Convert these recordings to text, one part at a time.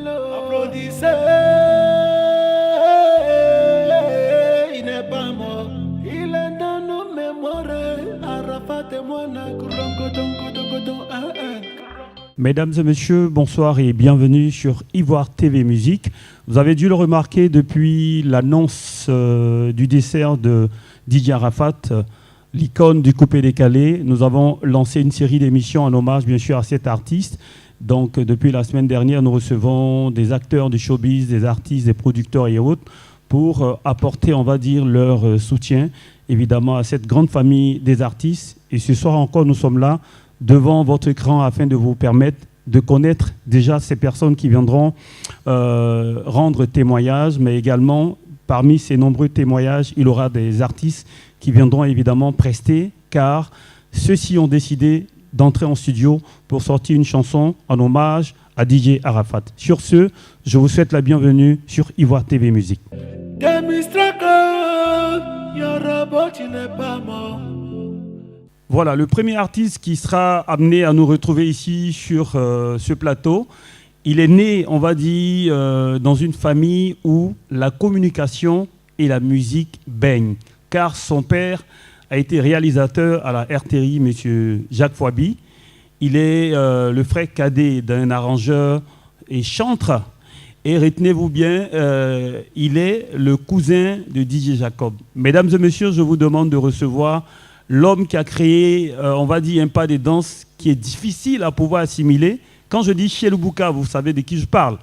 Applaudissez, il n'est pas mort. Il est dans nos mémoires. Arafat et moi, Mesdames et messieurs, bonsoir et bienvenue sur Ivoire TV Musique. Vous avez dû le remarquer depuis l'annonce du dessert de DJ Arafat, l'icône du coupé-décalé. Nous avons lancé une série d'émissions en hommage bien sûr à cet artiste. Donc depuis la semaine dernière, nous recevons des acteurs du showbiz, des artistes, des producteurs et autres pour apporter, on va dire, leur soutien évidemment à cette grande famille des artistes. Et ce soir encore, nous sommes là devant votre écran afin de vous permettre de connaître déjà ces personnes qui viendront rendre témoignage, mais également parmi ces nombreux témoignages, il y aura des artistes qui viendront évidemment prester, car ceux-ci ont décidé d'entrer en studio pour sortir une chanson en hommage à DJ Arafat. Sur ce, je vous souhaite la bienvenue sur Ivoire TV Musique. Voilà, le premier artiste qui sera amené à nous retrouver ici sur ce plateau, il est né, on va dire, dans une famille où la communication et la musique baignent, car son père a été réalisateur à la RTI, M. Jacques Fouabi. Il est le frère cadet d'un arrangeur et chantre. Et retenez-vous bien, il est le cousin de DJ Jacob. Mesdames et messieurs, je vous demande de recevoir l'homme qui a créé, on va dire, un pas de danse qui est difficile à pouvoir assimiler. Quand je dis Chelubouka, vous savez de qui je parle.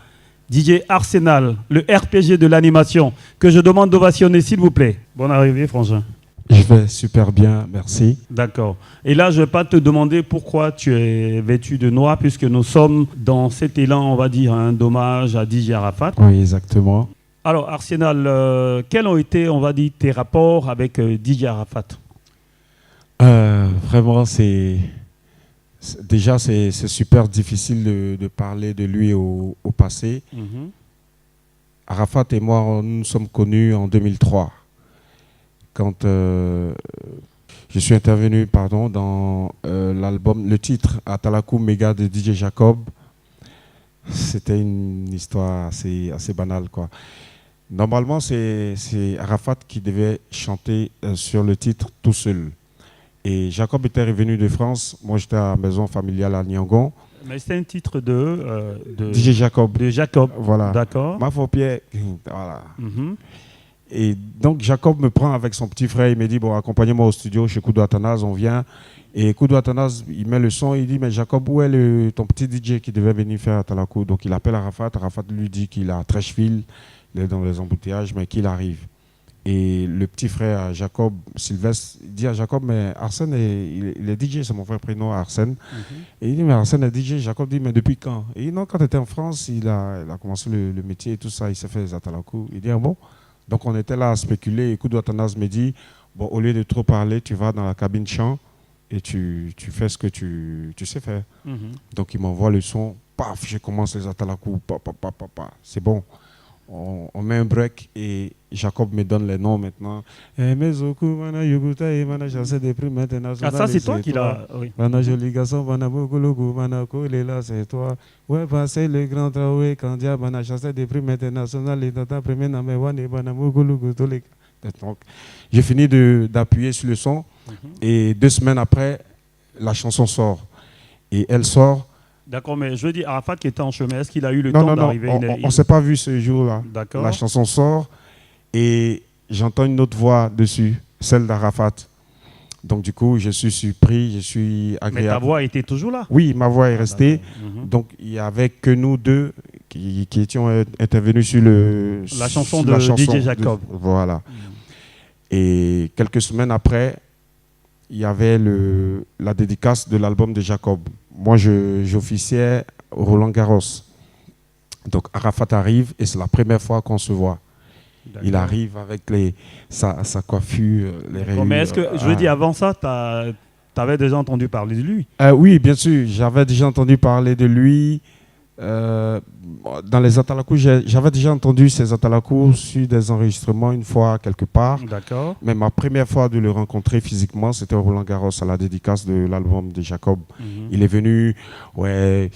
DJ Arsenal, le RPG de l'animation, que je demande d'ovationner, s'il vous plaît. Bonne arrivée, Frangin. Je vais super bien, merci. D'accord. Et là, je ne vais pas te demander pourquoi tu es vêtu de noir, puisque nous sommes dans cet élan, on va dire, un hommage à DJ Arafat. Oui, exactement. Alors, Arsenal, quels ont été, on va dire, tes rapports avec DJ Arafat? Vraiment, c'est super difficile de parler de lui au passé. Arafat et moi, nous nous sommes connus en 2003. Quand je suis intervenu dans l'album, le titre Atalakou Mega de DJ Jacob, c'était une histoire assez banale, quoi. Normalement, c'est Arafat qui devait chanter sur le titre tout seul. Et Jacob était revenu de France, moi j'étais à la maison familiale à Niangon. Mais c'était un titre de DJ Jacob. De Jacob, voilà. D'accord. Ma Pierre, voilà. Et donc Jacob me prend avec son petit frère, il me dit bon, accompagnez-moi au studio chez Koudou Athanase, on vient. Et Koudou Athanase, il met le son, il dit mais Jacob, où est ton petit DJ qui devait venir faire Atalakou? Donc il appelle Arafat, Arafat lui dit qu'il a Trècheville, il est dans les embouteillages, mais qu'il arrive. Et le petit frère Jacob, Sylvestre, il dit à Jacob, mais Arsène, il est DJ, c'est mon frère prénom Arsène. Et il dit, mais Arsène est DJ. Jacob dit, mais depuis quand? Et il dit, non, quand il était en France, il a commencé le métier et tout ça, il s'est fait les Atalakou. Il dit, ah bon? Donc on était là à spéculer. Et Koudou Athanase me dit, bon, au lieu de trop parler, tu vas dans la cabine chant et tu fais ce que tu sais faire. Donc il m'envoie le son, paf, je commence les Atalakou, c'est bon. On met un break et Jacob me donne les noms maintenant. Ah, ça, c'est toi qui l'as. Oui. C'est toi. Ouais, c'est le grand Traoré, Kandia, chassé des prix internationaux, et dans ta première donc, j'ai fini d'appuyer sur le son et 2 semaines après, la chanson sort. Et elle sort. D'accord, mais je veux dire, Arafat qui était en chemin, est-ce qu'il a eu le temps d'arriver? On ne s'est pas vu ce jour-là. D'accord. La chanson sort et j'entends une autre voix dessus, celle d'Arafat. Donc du coup, je suis surpris, je suis agréable. Mais ta voix était toujours là? Oui, ma voix est restée. Donc il n'y avait que nous deux qui étions intervenus sur la chanson de DJ Jacob. Voilà. Et quelques semaines après, il y avait la dédicace de l'album de Jacob. Moi, j'officiais Roland Garros. Donc, Arafat arrive et c'est la première fois qu'on se voit. Il arrive avec sa coiffure, les rayures. Mais est-ce que, je veux dire, avant ça, tu avais déjà entendu parler de lui? Oui, bien sûr. J'avais déjà entendu parler de lui. Dans les atalakus, j'avais déjà entendu ces atalakus sur des enregistrements une fois quelque part. D'accord. Mais ma première fois de le rencontrer physiquement, c'était au Roland Garros à la dédicace de l'album de Jacob. Il est venu, ouais,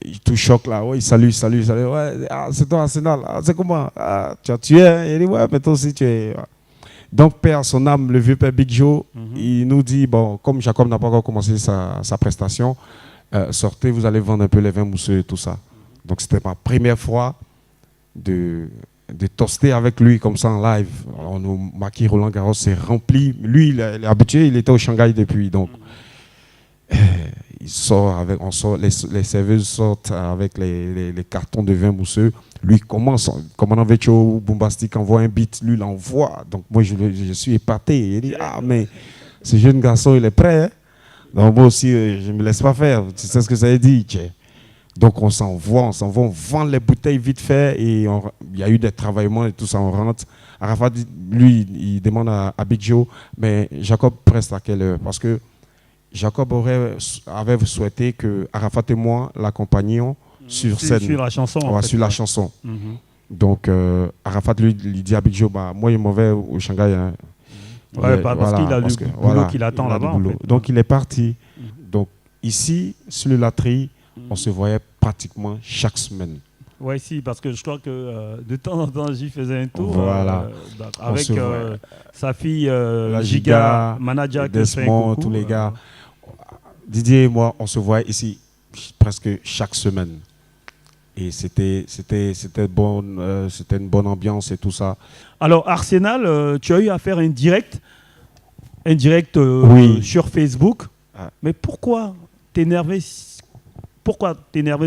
il tout choque là, ouais, salut, ouais, ah, c'est toi Arsenal, ah, c'est comment, ah, tu as tué, hein? Il dit ouais, mais toi aussi tu es. Donc père à son âme, le vieux père Big Joe, il nous dit bon, comme Jacob n'a pas encore commencé sa prestation, sortez, vous allez vendre un peu les vins mousseux et tout ça. Donc c'était ma première fois de toaster avec lui comme ça en live. Alors, nos maquis Roland Garros s'est rempli. Lui, il est habitué, il était au Shanghai depuis. Donc, il sort avec, les serveuses sortent avec les cartons de vin mousseux. Lui commence, commandant Vecho ou Bombastic envoie un beat, lui l'envoie. Donc moi, je suis épaté. Il dit, ah mais ce jeune garçon, il est prêt. Hein? Donc moi aussi, je ne me laisse pas faire. Tu sais ce que ça veut dire, tchè. Donc on s'envoie, on vend les bouteilles vite fait et il y a eu des travaillements et tout ça, on rentre. Arafat, lui, il demande à Big Joe, mais Jacob preste à quelle heure? Parce que Jacob avait souhaité que Arafat et moi l'accompagnions sur scène. Sur la chanson. Ouais, sur la chanson. Donc Arafat lui dit à Big Joe, bah, moi je m'en vais au Shanghai. Hein. Ouais, parce qu'il a le boulot qu'il attend là-bas. En fait. Donc il est parti. Donc ici, sur le Latry, on se voyait pratiquement chaque semaine. Oui, si, parce que je crois que de temps en temps, j'y faisais un tour voilà. avec sa fille la Giga, Manaja, Desmond, tous les gars. Didier et moi, on se voyait ici presque chaque semaine. Et c'était une bonne ambiance et tout ça. Alors, Arsenal, tu as eu à faire un direct oui. sur Facebook. Ah. Mais pourquoi t'énerver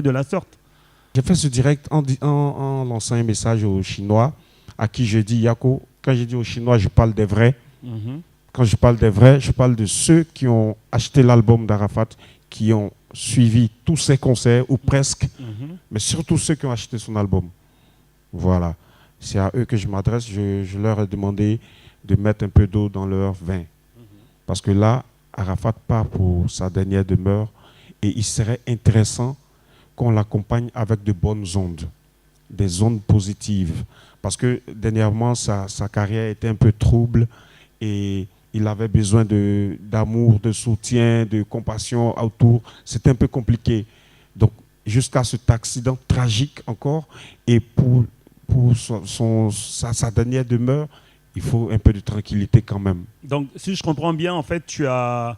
de la sorte? J'ai fait ce direct en lançant un message aux Chinois à qui je dis, Yako, quand je dis aux Chinois, je parle des vrais. Quand je parle des vrais, je parle de ceux qui ont acheté l'album d'Arafat, qui ont suivi tous ses concerts, ou presque, mais surtout ceux qui ont acheté son album. Voilà. C'est à eux que je m'adresse. Je leur ai demandé de mettre un peu d'eau dans leur vin. Parce que là, Arafat part pour sa dernière demeure et il serait intéressant qu'on l'accompagne avec de bonnes ondes, des ondes positives. Parce que dernièrement, sa carrière était un peu trouble et il avait besoin d'amour, de soutien, de compassion autour. C'était un peu compliqué. Donc, jusqu'à cet accident tragique encore, et pour sa dernière demeure, il faut un peu de tranquillité quand même. Donc, si je comprends bien, en fait, tu as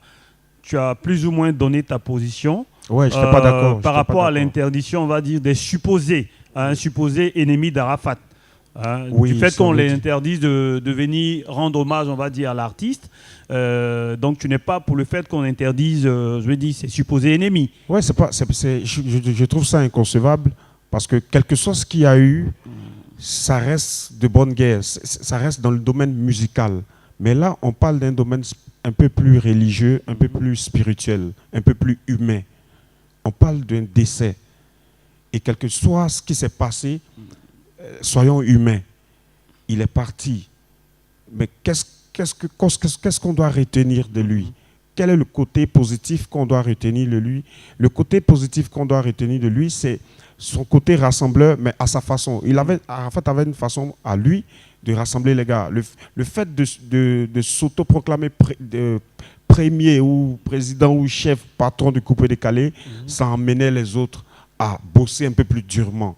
plus ou moins donné ta position. Ouais, je n'étais pas d'accord. Par rapport à l'interdiction, on va dire, des supposés, un supposé ennemi d'Arafat. Oui, du fait qu'on les interdise de venir rendre hommage, on va dire, à l'artiste. Donc, tu n'es pas pour le fait qu'on interdise, je veux dire, ces supposés ennemis. Oui, je trouve ça inconcevable parce que quel que soit ce qu'il y a eu, ça reste de bonne guerre. Ça reste dans le domaine musical. Mais là, on parle d'un domaine un peu plus religieux, un peu plus spirituel, un peu plus humain. On parle d'un décès. Et quel que soit ce qui s'est passé, soyons humains. Il est parti. Mais qu'est-ce qu'on doit retenir de lui? Quel est le côté positif qu'on doit retenir de lui? Le côté positif qu'on doit retenir de lui, c'est son côté rassembleur, mais à sa façon. Arafat avait une façon à lui de rassembler les gars. Le fait de s'autoproclamer premier ou président ou chef, patron de Coupé Décalé, ça emmenait les autres à bosser un peu plus durement.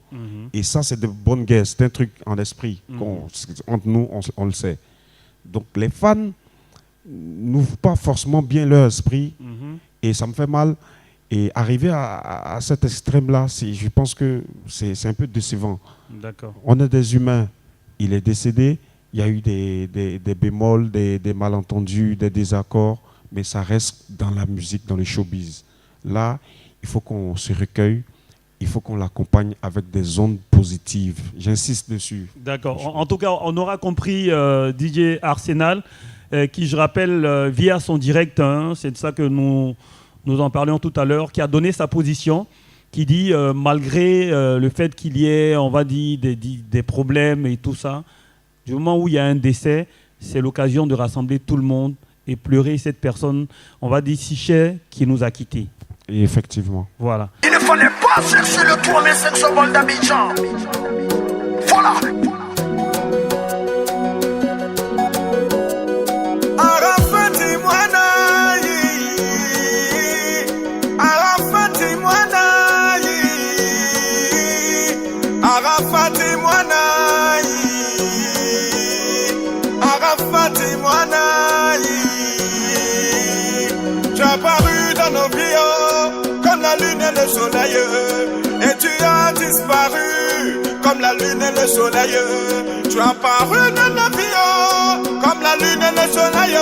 Et ça, c'est de bonne guerre. C'est un truc en esprit. Entre nous, on le sait. Donc, les fans n'ouvrent pas forcément bien leur esprit. Et ça me fait mal. Et arriver à cet extrême-là, je pense que c'est un peu décevant. D'accord. On est des humains. Il est décédé. Il y a eu des bémols, des malentendus, des désaccords. Mais ça reste dans la musique, dans le showbiz. Là, il faut qu'on se recueille. Il faut qu'on l'accompagne avec des ondes positives. J'insiste dessus. D'accord. En tout cas, on aura compris DJ Arsenal, qui, je rappelle, via son direct, c'est de ça que nous en parlions tout à l'heure, qui a donné sa position, qui dit, malgré le fait qu'il y ait, on va dire, des problèmes et tout ça, du moment où il y a un décès, c'est l'occasion de rassembler tout le monde et pleurer cette personne, on va dire, si chère, qui nous a quittés. Et effectivement. Voilà. Il ne fallait pas chercher le 3500 balles d'Abidjan. Voilà. Arafati Mouanaï, Arafati Mouanaï, Arafati Mouanaï, Arafati Mouanaï. Tu as paru dans nos vies comme la lune et le soleil, et tu as disparu comme la lune et le soleil. Tu as paru dans nos vies comme la lune et le soleil,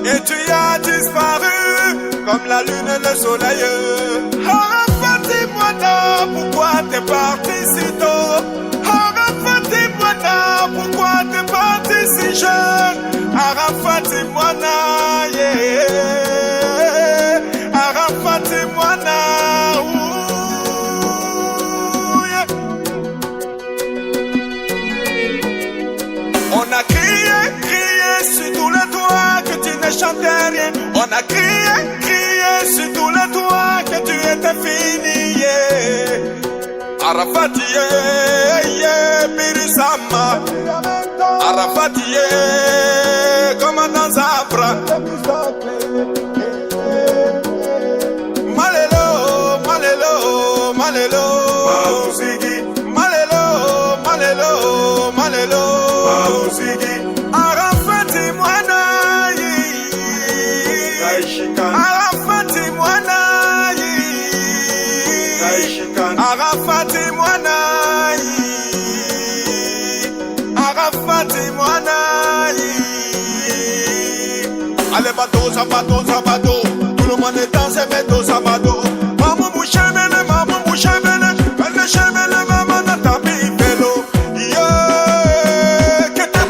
et tu as disparu comme la lune et le soleil. Arafati Mouana, pourquoi t'es parti si tôt? Arafati Mouana, pourquoi t'es parti si jeune? Arafati Mouana, yeah. Arafati Mouana, yeah. On a crié sur tous les toits que tu ne chantais rien. On a crié sur tous les toits que tu étais fini, yeah. Arafati, yeah, Birisama. Arafati, yeah, commandant Zabra. Malelo, malelo, malelo, malelo, malelo, malelo, Arafati Mouanaï, Arafati Mouanaï, Arafati Mouanaï, Arafati Mouanaï. Allez bateau, ça bateau, ça bateau. Tout le monde est dans ses métaux, ça bateau. Maman bouche mène, maman bouche mène. Elle chemine, maman n'a tapé vélo. Yeah, que t'es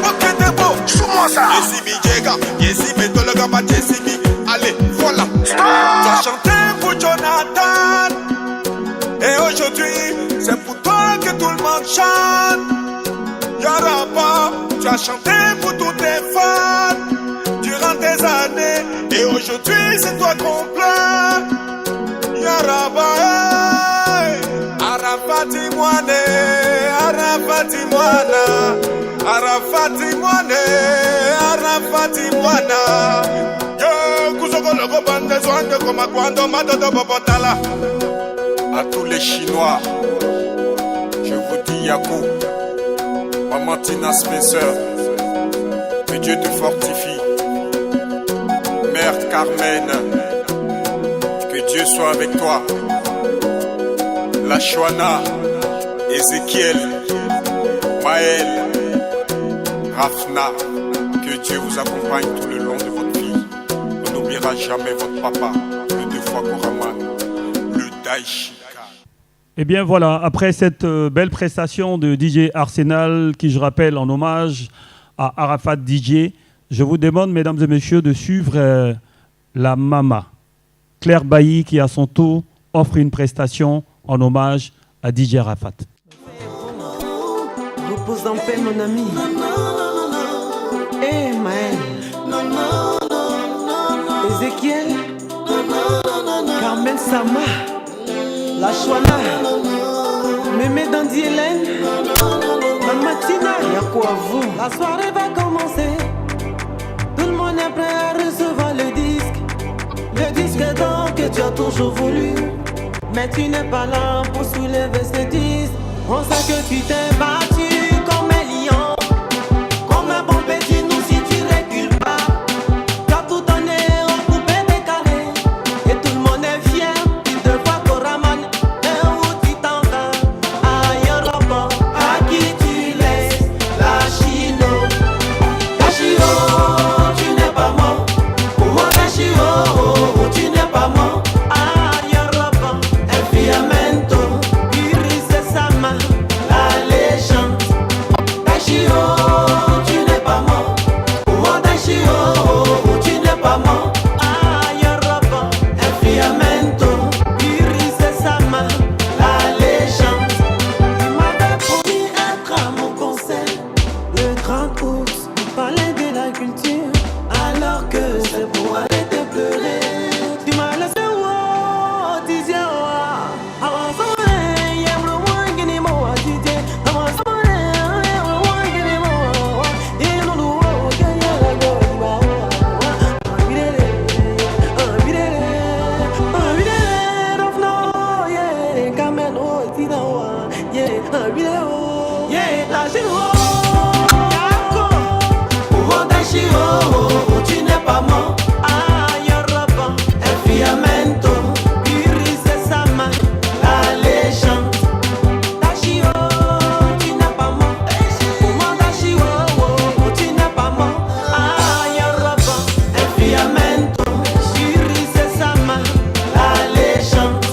beau, sous-moi ça. Yesibi Djega, Yesibi Tologaba, Yesibi. Allez, voilà. Tu as chanté pour Jonathan. Et aujourd'hui, c'est pour toi que tout le monde chante. Yaraba, tu as chanté pour tous tes fans durant des années, et aujourd'hui c'est toi qu'on plaint. Yaraba, hey. Arafati Mouane, Arafati Mouana, Arafati Mouane, Arafati Mouana. Yo, Kouzoko Logo Bande Zouande Koma Kwando Madodo Bobotala. À tous les Chinois, je vous dis Yakou, Maman Tina Spencer, que Dieu te fortifie. Mère Carmen, que Dieu soit avec toi. La Chouana, Ézéchiel, Maël, Rafna, que Dieu vous accompagne tout le long de votre vie. On n'oubliera jamais votre papa, le 2 fois Koraman, le Daishika. Eh bien voilà, après cette belle prestation de DJ Arsenal, qui je rappelle en hommage à Arafat DJ, je vous demande, mesdames et messieurs, de suivre la Mama, Claire Bailly, qui à son tour offre une prestation en hommage à DJ Arafat. Repose en paix, mon ami. Eh, Maël. Ézéchiel. Carmen Sama. La Chouana. Mémé Dandy Hélène. Mamatina. Y'a quoi à vous? La soirée va commencer. Tout le monde est prêt à recevoir le disque. Le disque d'or que tu as toujours voulu. Mais tu n'es pas là pour soulever ce disque. On sait que tu t'es battu comme un lion, comme un bon petit nous si tu recules pas. Tu as tout donné au coupé décalé, et tout le monde est fier. Tu devras qu'on ramène et où tu t'en vas. À Europe, à qui tu laisses la Chino. Tachiro, tu n'es pas mort. Oh, Tachiro, tu n'es pas mort. La légende. yeah, vidéo, yeah, la chino, yako, uondashi, oh, tu n'es pas mort, ah, Yoruba, el fiamento, iris sa main, la légende, dashi, oh, tu n'es pas mort, uondashi, oh, tu n'es pas mort, ah, Yoruba, el fiamento, iris sa main, la légende,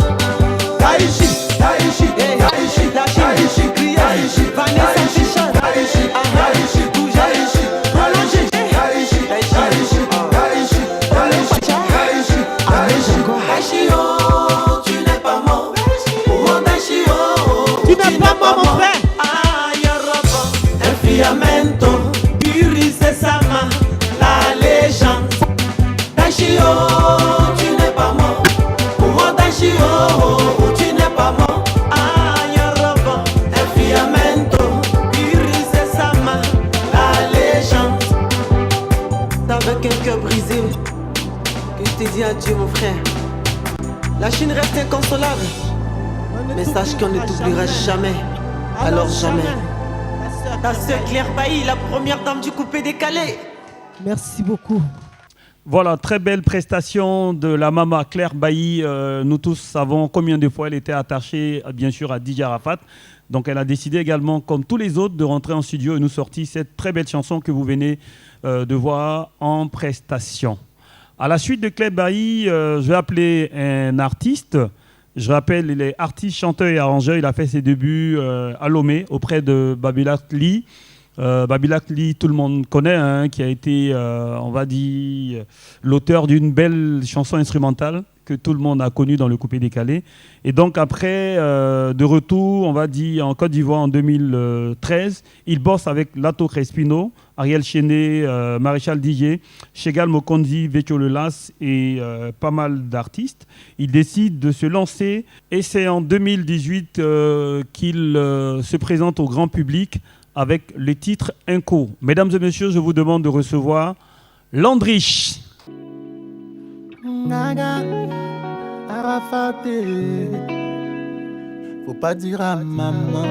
Daishi, Daishi, Daishi, Daishi, Daishi, Vanessa Fischer, Daishi, Daishi, Daishi, prolongé, Daishi, Daishi, Daishi, Daishi, Daishi, oh, tu n'es pas mort, oh, Daishi, oh, tu n'es pas mort, mon frère, ah, Yoruba, el fiamento, iris sa main, la légende, Daishi, oh, tu n'es pas mort, oh, Daishi, oh, tu n'es pas mort, ah, Yoruba, el fiamento, iris sa main, la légende. C'est avec un cœur brisé que je te dis adieu, mon frère. La Chine reste inconsolable, mais sache qu'on ne t'oubliera jamais, alors jamais. Ta sœur Claire Bailly, la première dame du coupé décalé. Merci beaucoup. Voilà, très belle prestation de la maman Claire Bailly. Nous tous savons combien de fois elle était attachée, bien sûr, à DJ Arafat. Donc, elle a décidé également, comme tous les autres, de rentrer en studio et nous sortir cette très belle chanson que vous venez de voir en prestation. À la suite de Claire Bailly, je vais appeler un artiste. Je rappelle, il est artiste, chanteur et arrangeur. Il a fait ses débuts à Lomé auprès de Babilak Lee. Babilak Lee, tout le monde connaît, hein, qui a été, on va dire, l'auteur d'une belle chanson instrumentale que tout le monde a connue dans le coupé décalé. Et donc après, de retour, on va dire, en Côte d'Ivoire en 2013, il bosse avec Lato Crespino, Ariel Chené, Maréchal DJ, Chegal Mokondi, Vétio Lelas et pas mal d'artistes. Il décide de se lancer et c'est en 2018 qu'il se présente au grand public avec le titre Inco. Mesdames et messieurs, je vous demande de recevoir Landrich. Naga, Arafat, faut pas dire à maman,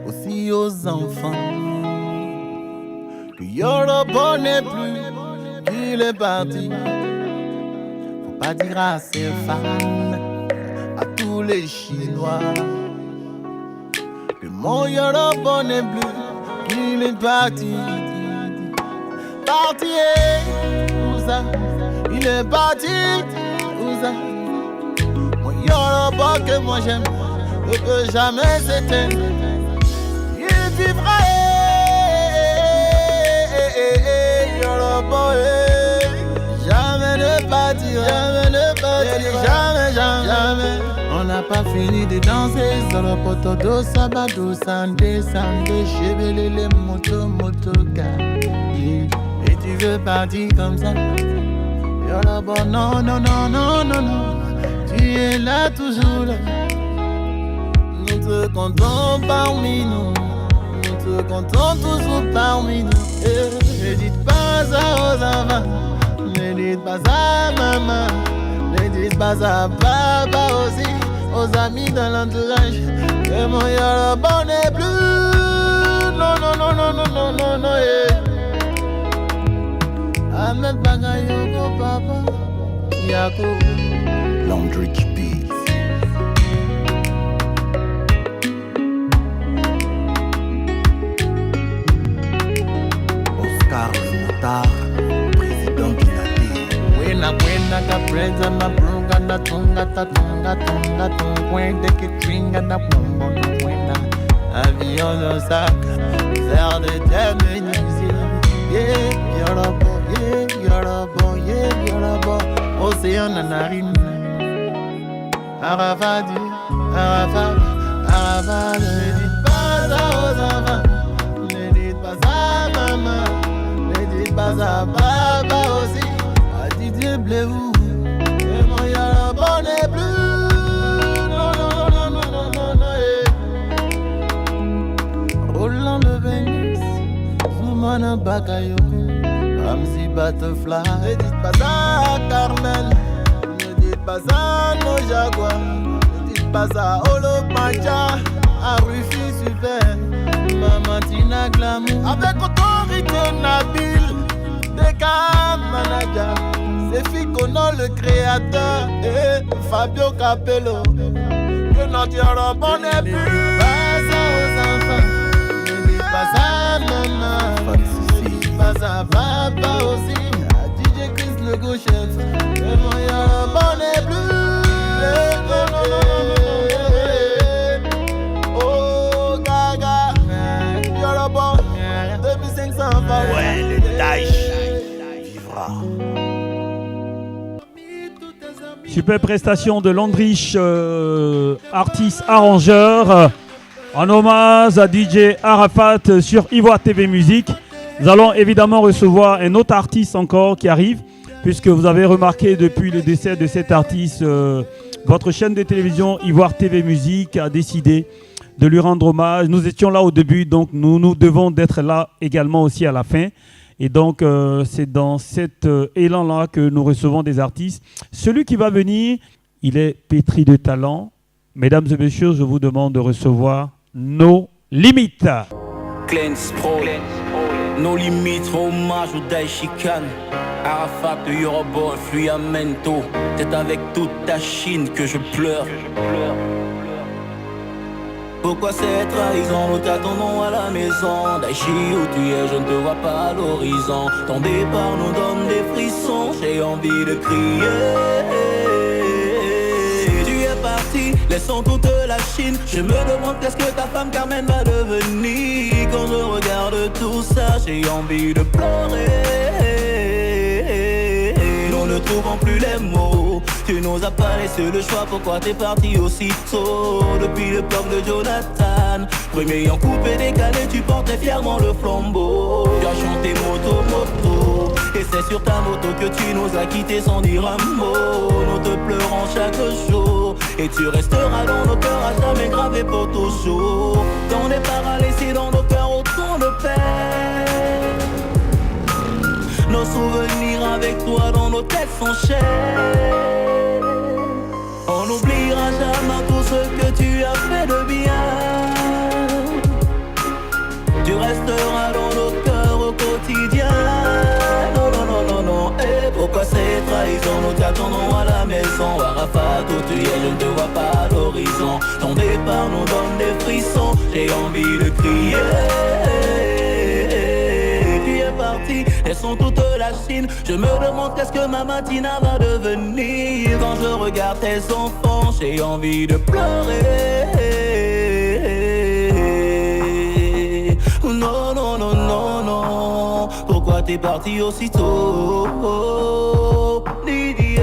aussi aux enfants, que Yoruba n'est plus, qu'il est parti. Faut pas dire à ses fans, à tous les Chinois, que mon Yoruba n'est plus, qu'il est parti. Parti, où ça? Il est parti, où ça? Mon Yoruba que moi j'aime ne peut jamais s'éteindre. Il vivra, Yoruba, jamais ne partir, jamais ne partir, jamais, jamais, jamais. On n'a pas fini de danser, solo poto do sabado, sandé, sandé, chevele les moto, motoka. Et tu veux partir comme ça? Yoruba, non, non, non, non, non, non. Tu es là, toujours là. Nous te comptons parmi nous. Nous te comptons toujours parmi nous. Ne dites pas ça aux enfants. Ne dites pas ça à maman. Ne dites pas ça à papa aussi. Aux amis dans l'entourage. Que mon Yoruba n'est plus. Non, non, non, non, non, non, non, non, Ahmed Bagayoko papa Yako Landrich Beats. Oscar le motard, président qui l'a dit. Buena buena ta presa ma brunga na tunga ta tunga tunga tunga que tringa na pombo na buena. Avion au sac, faire de terminer. Yeah, Yoruba. Yoruba, yeah, Yoruba, océan nanarine. Arafat, Arafat, Arafat. Ne dites pas ça aux enfants, ne dites pas ça à maman, ne dites pas ça à papa aussi. À Didier Bléou, et mon Yoruba n'est plus. Non, non, non, non, non, non, non, Roland de Vénus, Zoumana Bakayoko. Ramsey Butterfly. Ne dites pas ça à Carmel, ne dites pas ça à nos Jaguars, ne dites pas ça à Olo Pancha. la glamour. Avec autorité Nabil, Deka Manager, c'est Ficono le créateur et Fabio Capello. Que notre robot n'est plus. Pas ça aux enfants, ne dis pas ça maman. Dis pas ça papa aussi. DJ Chris le gauchette, que mon robot n'est plus. Oh gaga, robot, 2500 par. Ouais, le Daesh vivra. Super prestation de Landrich, artiste arrangeur, en hommage à DJ Arafat sur Ivoire TV Musique. Nous allons évidemment recevoir un autre artiste encore qui arrive, puisque vous avez remarqué depuis le décès de cet artiste, votre chaîne de télévision Ivoire TV Musique a décidé de lui rendre hommage. Nous étions là au début, donc nous devons d'être là également aussi à la fin. Et donc, c'est dans cet élan-là que nous recevons des artistes. Celui qui va venir, il est pétri de talent. Mesdames et messieurs, je vous demande de recevoir No Limites. Cleanse Pro, No Limites, hommage au Daishikan. Arafat, le Yoruba, Fluamento. C'est avec toute ta Chine que je pleure. Pourquoi cette trahison? Nous t'attendons à la maison. Daichi, où tu es, je ne te vois pas à l'horizon. Ton départ nous donne des frissons. J'ai envie de crier. Tu es parti, laissons toute la Chine. Je me demande qu'est-ce que ta femme Carmen va devenir. Quand je regarde tout ça, j'ai envie de pleurer. Nous ne trouvons plus les mots. Tu nous as pas laissé le choix, pourquoi t'es parti aussitôt? Depuis l'époque de Jonathan, premier en coupé décalé, tu portais fièrement le flambeau. Tu as chanté moto, moto, et c'est sur ta moto que tu nous as quittés sans dire un mot. Nous te pleurons chaque jour, et tu resteras dans nos cœurs à jamais gravé pour toujours. Ton départ a laissé dans nos cœurs autant de peine. Nos souvenirs avec toi dans nos têtes s'enchaînent. On n'oubliera jamais tout ce que tu as fait de bien. Tu resteras dans nos cœurs au quotidien. Non, non, non, non, non. Et pourquoi ces trahisons? Nous t'attendons à la maison. Arafat, où tu es, je ne te vois pas à l'horizon. Ton départ nous donne des frissons. J'ai envie de crier. Tu es parti, laissons toute la Chine. Je me demande qu'est-ce que ma matina va devenir. Quand je regarde tes enfants, j'ai envie de pleurer. Non, non, non, non, non. Pourquoi t'es parti aussitôt? Didier.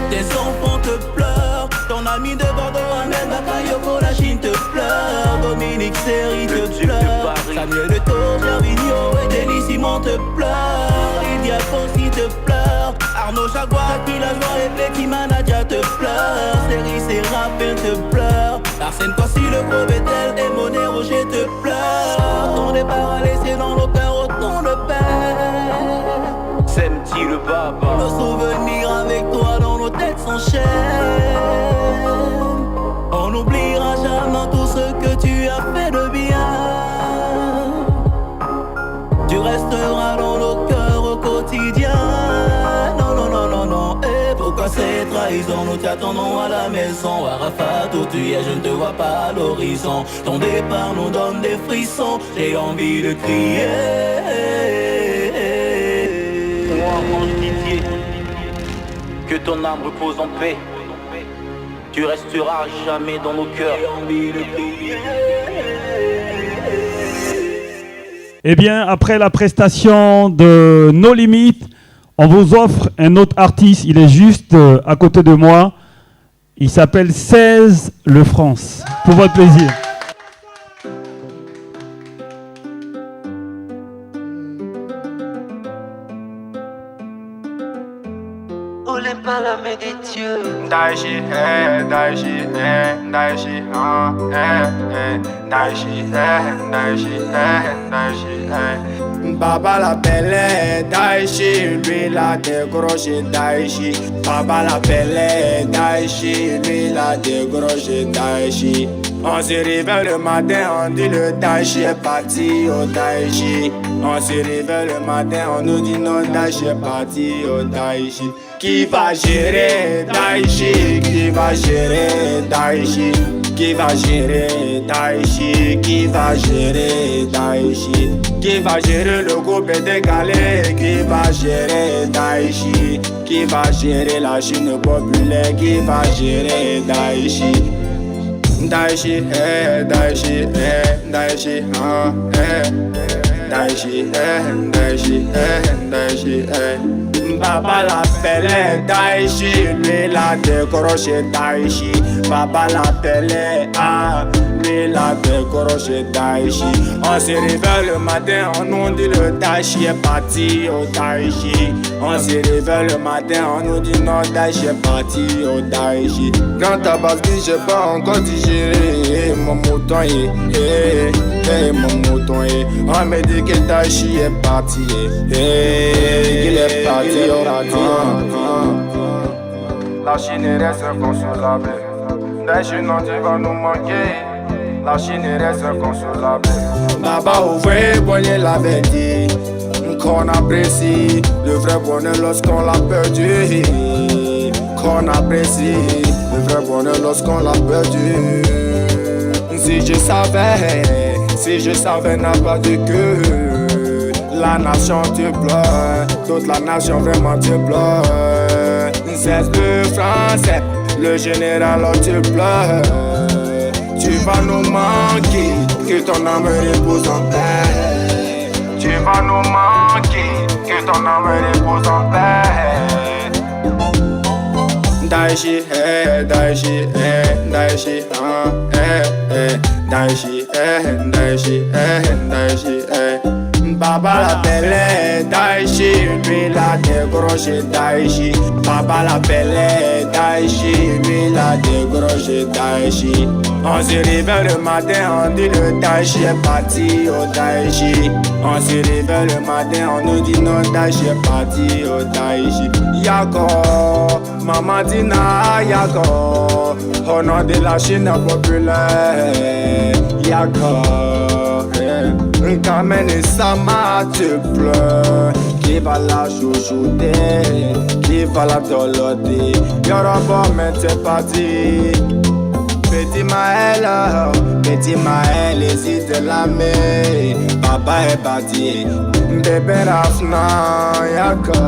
Tes enfants te pleurent. Ton ami de Bordeaux, Ahmed Bakayoko, la Chine te pleure. Dominique Seri te pleure. Samuel de Tour, Gervinho et Denis Simon te pleure. Lydia Fossi te pleure. Arnaud Jaguar, qui la joie et Blacky Manadia te pleure. Série Séraphin te pleure. Arsène Kwasi, le gros Bethel et Monet Roger te pleure. Ton départ a laissé dans nos cœurs autant de peine. Semti le baba. Nos souvenirs avec toi dans nos têtes s'enchaînent. On n'oubliera jamais tout ce que tu as fait de bien. Tu resteras dans nos cœurs au quotidien. Non, non, non, non, non. Et pourquoi ces trahisons? Nous t'attendons à la maison. Arafat, où tu es, je ne te vois pas à l'horizon. Ton départ nous donne des frissons. J'ai envie de crier. Moi, Ange Didier, que ton âme repose en paix. Tu resteras jamais dans nos cœurs. J'ai envie de crier. Eh bien, après la prestation de No Limites, on vous offre un autre artiste. Il est juste à côté de moi. Il s'appelle 16 Le France. Pour votre plaisir. Par la main des dieux. Daichi, Daichi, Daichi, Daichi, Daichi, Daichi. Baba l'appelait Daichi, lui l'a décroché Daichi. Baba l'appelait Daichi, lui l'a décroché Daichi. On se réveille le matin, on dit le Daichi est parti au Daichi. On se réveille le matin, on nous dit non, Daichi est parti au Daichi. Qui va gérer Daichi? Qui va gérer Daichi? Qui va gérer Daichi? Qui va gérer Daichi? Qui va gérer le groupe décalé? Qui va gérer Daichi? Qui va gérer la Chine populaire? Qui va gérer Daichi? Daichi, Daichi, Daichi, Daichi, Daichi, Daichi, Papa l'appelait Daichi, lui l'a décroché Daichi. Papa l'appelait, lui l'a décroché Daichi. On se réveille le matin, on nous dit le Daichi est parti au Daichi. On se réveille le matin, on nous dit non, Daichi est parti au Daichi. Quand Tabaski, j'ai pas encore digéré mon mouton mon mouton on me dit que Daichi est parti qu'il est parti. La Chine reste inconsolable. Daichi non, tu vas nous manquer. La Chine reste inconsolable. Baba ouvrez, bonnet l'avait dit qu'on apprécie le vrai bonheur lorsqu'on l'a perdu. Qu'on apprécie le vrai bonheur lorsqu'on l'a perdu. Si je savais n'a pas de queue, la nation te pleure, toute la nation vraiment te pleure. Cesse de français, le général te pleure. Tu vas nous manquer, que ton âme repose en paix. Tu vas nous manquer, que ton âme repose en paix. Daichi, Daichi, Daichi, Daichi, Daichi, Daichi, Baba l'appelait Daichi, lui l'a décroché Daichi. Baba l'appelait Daichi, lui l'a décroché Daichi. On se réveille le matin, on dit le Daichi est parti au Daichi. On se réveille le matin, on nous dit non, Daichi est parti au Daichi. Yako, Maman Dina, Yako, au nom de la Chine populaire. Yako, Kamen et Sama te pleure. Qui va la chouchouter, qui va la doloter. Yoruba mais c'est parti. Petit Maël hésite de la mer. Papa est parti. Bébé Rafna, Yako.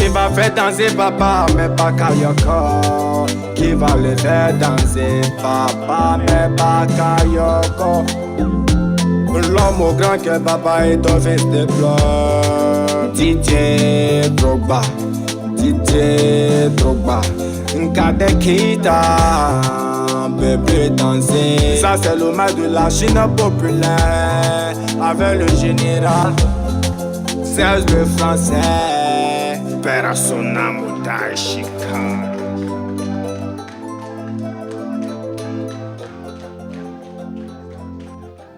Il va faire danser papa, mais pas Kayoko. Qui va le faire danser papa, mais pas Kayoko. L'homme au grand que papa est au fils de pleurs. Didier Drogba, Didier Drogba. Kadekita, bébé danser. Ça c'est l'hommage de la Chine populaire. Avec le général Serge le français. Persona Daichi.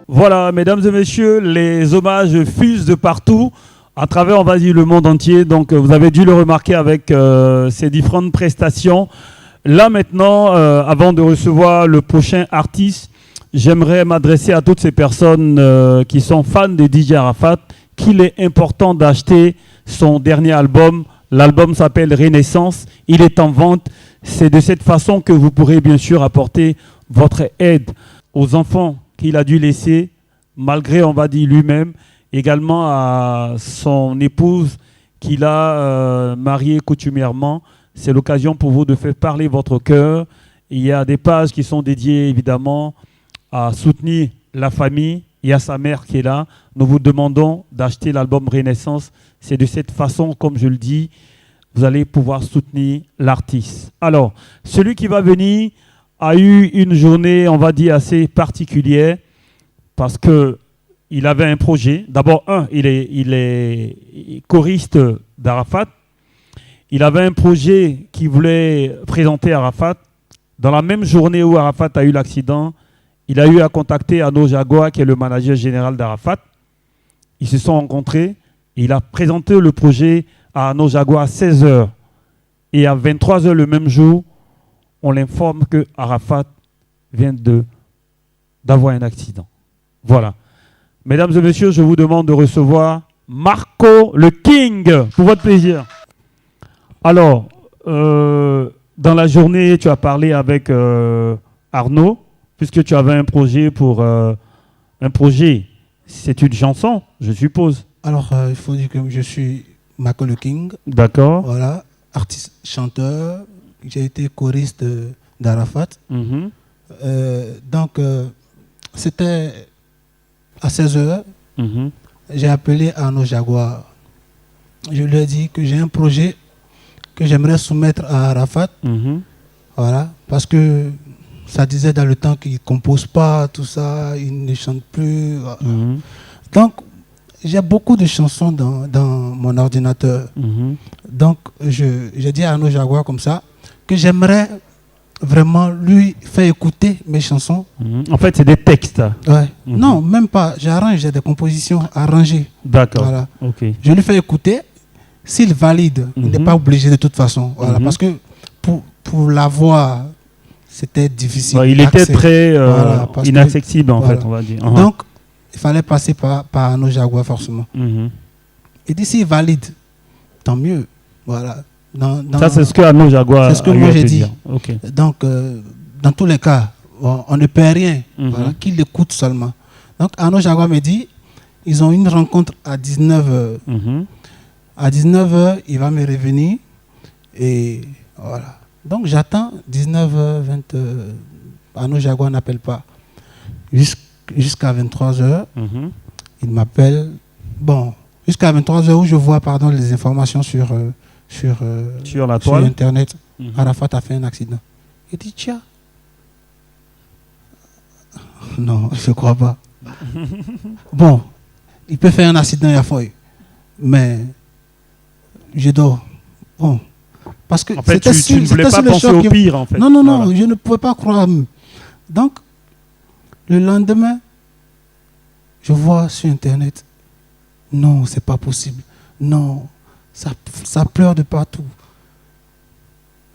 Voilà, mesdames et messieurs, les hommages fusent de partout, à travers, on va dire, le monde entier. Donc, vous avez dû le remarquer avec ces différentes prestations. Là, maintenant, avant de recevoir le prochain artiste, j'aimerais m'adresser à toutes ces personnes qui sont fans de DJ Arafat, qu'il est important d'acheter son dernier album. L'album s'appelle Renaissance. Il est en vente. C'est de cette façon que vous pourrez bien sûr apporter votre aide aux enfants qu'il a dû laisser, malgré, on va dire, lui-même, également à son épouse qu'il a mariée coutumièrement. C'est l'occasion pour vous de faire parler votre cœur. Il y a des pages qui sont dédiées, évidemment, à soutenir la famille. Il y a sa mère qui est là. Nous vous demandons d'acheter l'album Renaissance. C'est de cette façon, comme je le dis, vous allez pouvoir soutenir l'artiste. Alors, celui qui va venir a eu une journée, on va dire, assez particulière parce qu'il avait un projet. D'abord, il est choriste d'Arafat. Il avait un projet qu'il voulait présenter à Arafat. Dans la même journée où Arafat a eu l'accident, il a eu à contacter Arnaud Jaguar, qui est le manager général d'Arafat. Ils se sont rencontrés. Et il a présenté le projet à Arnaud Jaguar à 16h. Et à 23h le même jour, on l'informe que Arafat vient de d'avoir un accident. Voilà. Mesdames et messieurs, je vous demande de recevoir Marco le King pour votre plaisir. Alors, dans la journée, tu as parlé avec Arnaud, puisque tu avais un projet c'est une chanson, je suppose. Alors, il faut dire que je suis Marco le King. D'accord. Voilà, artiste, chanteur. J'ai été choriste d'Arafat. Mhm. Donc, c'était à 16h. Mhm. J'ai appelé Arnaud Jaguar. Je lui ai dit que j'ai un projet que j'aimerais soumettre à Arafat. Mhm. Voilà, parce que ça disait dans le temps qu'il ne compose pas, tout ça, il ne chante plus. Mhm. Donc, j'ai beaucoup de chansons dans mon ordinateur. Mhm. Donc, j'ai dit à Arnaud Jaguar comme ça que j'aimerais vraiment lui faire écouter mes chansons. Mhm. En fait, c'est des textes. Ouais. Mhm. Non, même pas. J'arrange, j'ai des compositions arrangées. D'accord. Voilà. Ok. Je lui fais écouter. S'il valide, il n'est Mhm. pas obligé de toute façon. Voilà. Mhm. Parce que pour la voix, c'était difficile. Ouais, il était d'accès. très Voilà, parce que- inaccessible, en voilà. fait, on va dire. Donc, il fallait passer par Arnaud Jaguar forcément. Mhm. Et d'ici, il valide. Tant mieux. Voilà. Ça, c'est ce que Arnaud Jaguar C'est ce que a eu moi à j'ai te dit. dire. Ok. Donc, dans tous les cas, on ne perd rien. Mhm. Voilà, qu'il écoute seulement. Donc, Arnaud Jaguar me dit, ils ont une rencontre à 19h. Mhm. À 19h, il va me revenir. Et voilà. Donc, j'attends 19h, 20h. Arnaud Jaguar n'appelle pas. Jusqu'à 23h, Mhm. il m'appelle. Bon, jusqu'à 23h où je vois les informations sur la toile. Internet. Mhm. Arafat a fait un accident. Il dit, tiens. Non, je ne crois pas. Bon, il peut faire un accident à Foy. Mais je dors. Bon. Parce que En fait, c'était tu ne voulais c'était pas sur le penser choc au pire, en fait. Non, non, non, Voilà. je ne pouvais pas croire. Donc, le lendemain, je vois sur Internet, non, c'est pas possible. Non, ça pleure de partout.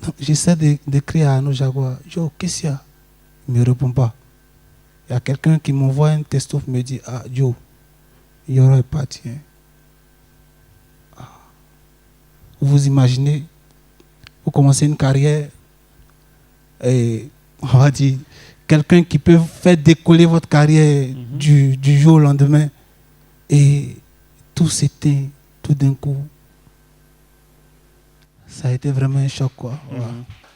Donc, j'essaie d'écrire à Arnaud Jaguar. Yo, qu'est-ce qu'il y a? Il ne me répond pas. Il y a quelqu'un qui m'envoie un texto et me dit, ah, Yo, il y aura pas, tiens. Ah. Vous imaginez, vous commencez une carrière et on va dire, quelqu'un qui peut faire décoller votre carrière du jour au lendemain et tout s'éteint tout d'un coup. Ça a été vraiment un choc, quoi.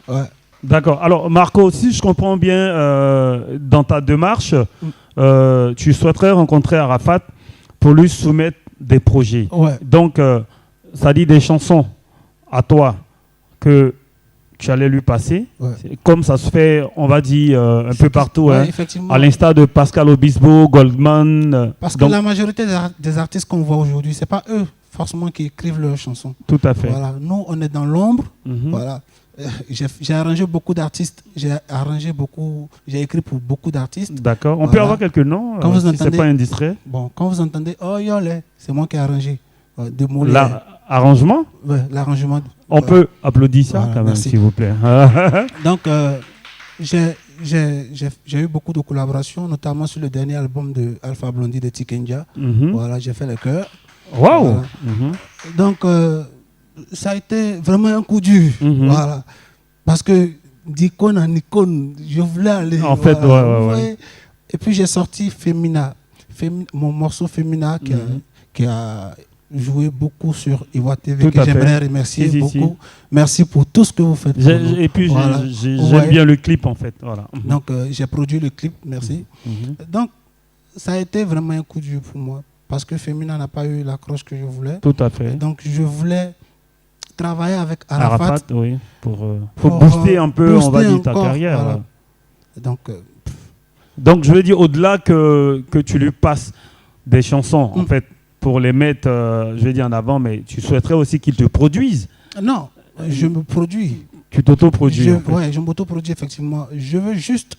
Ouais. D'accord. Alors, Marco, si je comprends bien, dans ta démarche, tu souhaiterais rencontrer Arafat pour lui soumettre des projets. Ouais. Donc, ça dit des chansons à toi que tu allais lui passer. Ouais. Comme ça se fait, on va dire, un peu partout. Ouais, hein, effectivement. à l'instar de Pascal Obispo, Goldman. Parce que donc, la majorité des artistes qu'on voit aujourd'hui, ce n'est pas eux forcément qui écrivent leurs chansons. tout à fait. Voilà. Nous, on est dans l'ombre. Mhm. Voilà. J'ai arrangé beaucoup d'artistes. J'ai écrit pour beaucoup d'artistes. D'accord. On peut Voilà. avoir quelques noms, Quand vous si ce n'est entendez- pas indiscret. Bon, quand vous entendez Oh Yolé, c'est moi qui ai arrangé. De Molière. L'arrangement, Ouais, l'arrangement. on peut applaudir ça Voilà, quand même, merci. s'il vous plaît. Donc, j'ai eu beaucoup de collaborations, notamment sur le dernier album de Alpha Blondy de Tikenja. Mhm. Voilà, j'ai fait le chœur. Waouh. Voilà. Mhm. Donc, ça a été vraiment un coup dur. Mhm. Voilà. Parce que d'icône en icône, je voulais aller. En fait, voilà, ouais, vous ouais. voyez. Et puis, j'ai sorti Femina. Mon morceau Femina Mhm. qui a joué beaucoup sur Ivoire TV, Tout que à fait. j'aimerais remercier Si, si, beaucoup. Merci pour tout ce que vous faites. pour nous. Et puis, Voilà. j'aime Ouais. bien le clip, en fait. Voilà. Donc, j'ai produit le clip, merci. Mhm. Donc, ça a été vraiment un coup dur pour moi. Parce que Femina n'a pas eu l'accroche que je voulais. Tout à fait. Donc, je voulais travailler avec Arafat. Oui, pour pour, booster un peu, on va booster dire, ta encore, carrière. voilà. ouais. Donc, Donc, je veux dire, au-delà que tu lui passes des chansons, en fait, pour les mettre, je vais dire, en avant, mais tu souhaiterais aussi qu'il te produise. non, je me produis. Tu t'auto-produis. en fait. Ouais, je m'auto-produis, effectivement. Je veux juste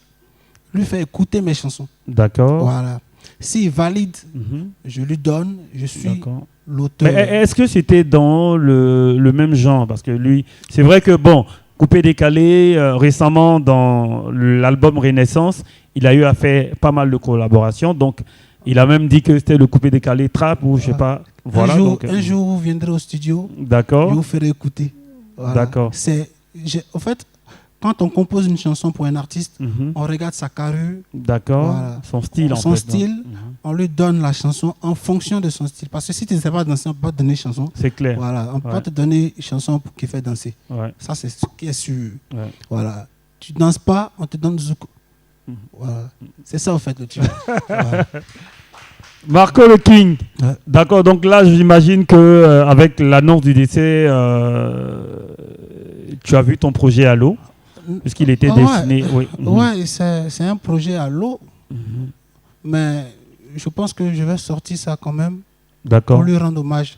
lui faire écouter mes chansons. D'accord. Voilà. S'il valide, Mhm. je lui donne, je suis D'accord. l'auteur. Mais est-ce que c'était dans le même genre? Parce que lui, c'est vrai que, bon, Coupé Décalé, récemment dans l'album Renaissance, il a eu à faire pas mal de collaborations. Donc, il a même dit que c'était le Coupé Décalé trap ou je sais pas. Voilà, un jour, vous viendrez au studio. D'accord. Je vous ferai écouter. Voilà. D'accord. En fait, quand on compose une chanson pour un artiste, on regarde sa carrure. D'accord. Voilà. Son style, son style, on lui donne la chanson en fonction de son style. Parce que si tu ne sais pas danser, on ne peut pas te donner une chanson. C'est clair. Voilà. On ne peut pas te donner une chanson qui fait danser. Ouais. Ça, c'est ce qui est sûr. Ouais. Voilà. Tu ne danses pas, on te donne zouk. Voilà. C'est ça, en fait, le truc. Voilà. Marco le King. Ouais. D'accord, donc là, j'imagine qu'avec l'annonce du décès, tu as vu ton projet à l'eau, puisqu'il était destiné. Oui, ouais, c'est un projet à l'eau, mais je pense que je vais sortir ça quand même. D'accord. Pour lui rendre hommage.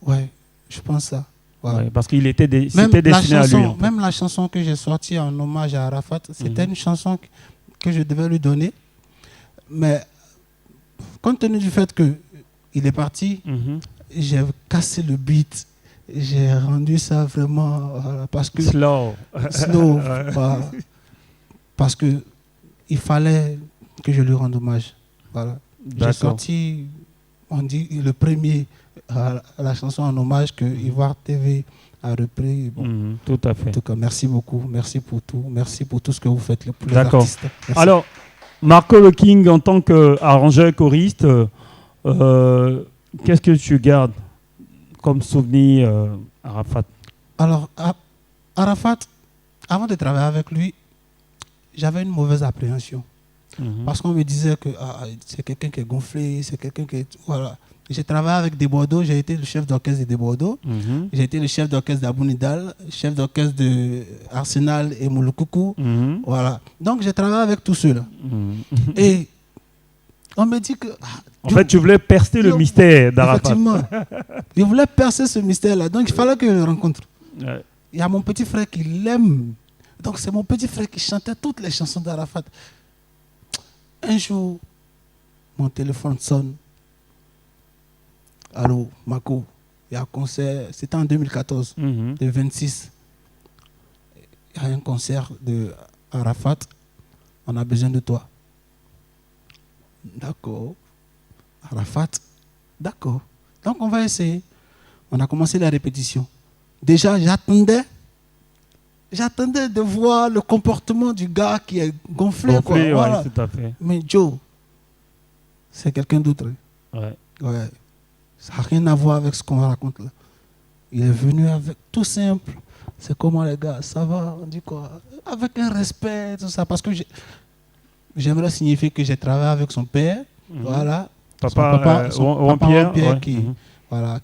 Ouais, je pense ça. Ouais. Ouais, parce qu'il était c'était destiné à lui. En fait. Même la chanson que j'ai sortie en hommage à Arafat, c'était une chanson que je devais lui donner, mais compte tenu du fait qu'il est parti, j'ai cassé le beat. J'ai rendu ça vraiment parce que slow. Parce que il fallait que je lui rende hommage. Voilà. J'ai sorti, on dit le premier la chanson en hommage que Ivoire TV a repris. Bon. Tout à fait. En tout cas, merci beaucoup, merci pour tout ce que vous faites pour les artistes. Merci. Alors, Marco le King, en tant qu'arrangeur choriste, qu'est-ce que tu gardes comme souvenir Arafat? Alors, Arafat, avant de travailler avec lui, j'avais une mauvaise appréhension. Parce qu'on me disait que c'est quelqu'un qui est gonflé, c'est quelqu'un qui est... Voilà. J'ai travaillé avec Des Bordeaux, j'ai été le chef d'orchestre de Des Bordeaux, j'ai été le chef d'orchestre d'Abounidal, chef d'orchestre de Arsenal et Mouloukoukou. Voilà. Donc j'ai travaillé avec tous ceux-là. Et on me dit que... En fait, tu voulais percer le mystère d'Arafat. Effectivement. Je voulais percer ce mystère-là. Donc il fallait que je le rencontre. Ouais. Il y a mon petit frère qui l'aime. Donc c'est mon petit frère qui chantait toutes les chansons d'Arafat. Un jour, mon téléphone sonne. Allô, Mako, il y a un concert, c'était en 2014, le 26. Il y a un concert de Arafat, on a besoin de toi. D'accord. Arafat, d'accord. Donc on va essayer. On a commencé la répétition. Déjà, j'attendais de voir le comportement du gars qui est gonflé. Gonflé, quoi. Voilà. Ouais, tout à fait. Mais Joe, c'est quelqu'un d'autre. Ouais. Ouais. Ça n'a rien à voir avec ce qu'on raconte là. Il est venu avec tout simple. C'est comment les gars, ça va, on dit quoi? Avec un respect, tout ça. Parce que j'aimerais signifier que j'ai travaillé avec son père. Voilà. Papa Pierre ouais.